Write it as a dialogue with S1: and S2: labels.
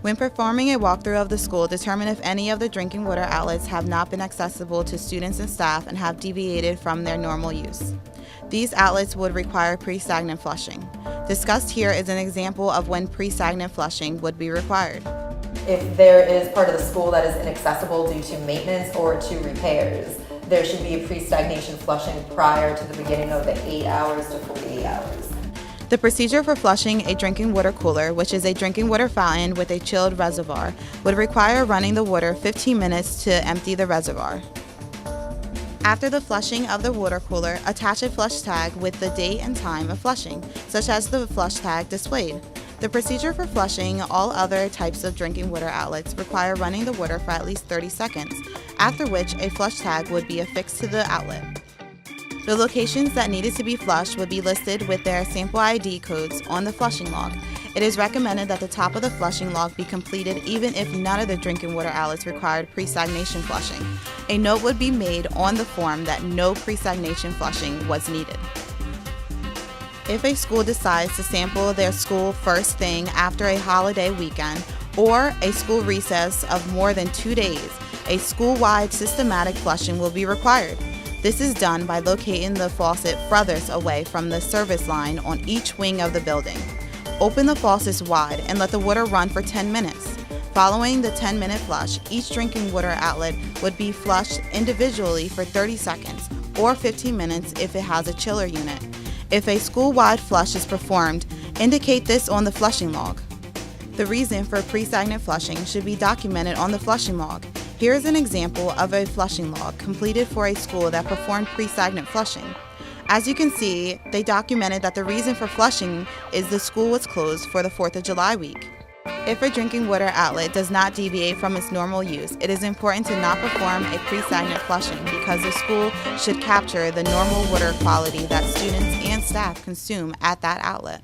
S1: When performing a walkthrough of the school, determine if any of the drinking water outlets have not been accessible to students and staff and have deviated from their normal use. These outlets would require pre-stagnant flushing. Discussed here is an example of when pre-stagnant flushing would be required.
S2: If there is part of the school that is inaccessible due to maintenance or to repairs, there should be a pre-stagnation flushing prior to the beginning of the 8 hours to 48 hours.
S1: The procedure for flushing a drinking water cooler, which is a drinking water fountain with a chilled reservoir, would require running the water 15 minutes to empty the reservoir. After the flushing of the water cooler, attach a flush tag with the date and time of flushing, such as the flush tag displayed. The procedure for flushing all other types of drinking water outlets require running the water for at least 30 seconds, after which a flush tag would be affixed to the outlet. The locations that needed to be flushed would be listed with their sample ID codes on the flushing log. It is recommended that the top of the flushing log be completed even if none of the drinking water outlets required pre-stagnation flushing. A note would be made on the form that no pre-stagnation flushing was needed. If a school decides to sample their school first thing after a holiday weekend or a school recess of more than 2 days, a school-wide systematic flushing will be required. This is done by locating the faucet furthest away from the service line on each wing of the building. Open the faucets wide and let the water run for 10 minutes. Following the 10-minute flush, each drinking water outlet would be flushed individually for 30 seconds or 15 minutes if it has a chiller unit. If a school-wide flush is performed, indicate this on the flushing log. The reason for pre-stagnant flushing should be documented on the flushing log. Here is an example of a flushing log completed for a school that performed pre-stagnant flushing. As you can see, they documented that the reason for flushing is the school was closed for the 4th of July week. If a drinking water outlet does not deviate from its normal use, it is important to not perform a pre-stagnant flushing because the school should capture the normal water quality that students and staff consume at that outlet.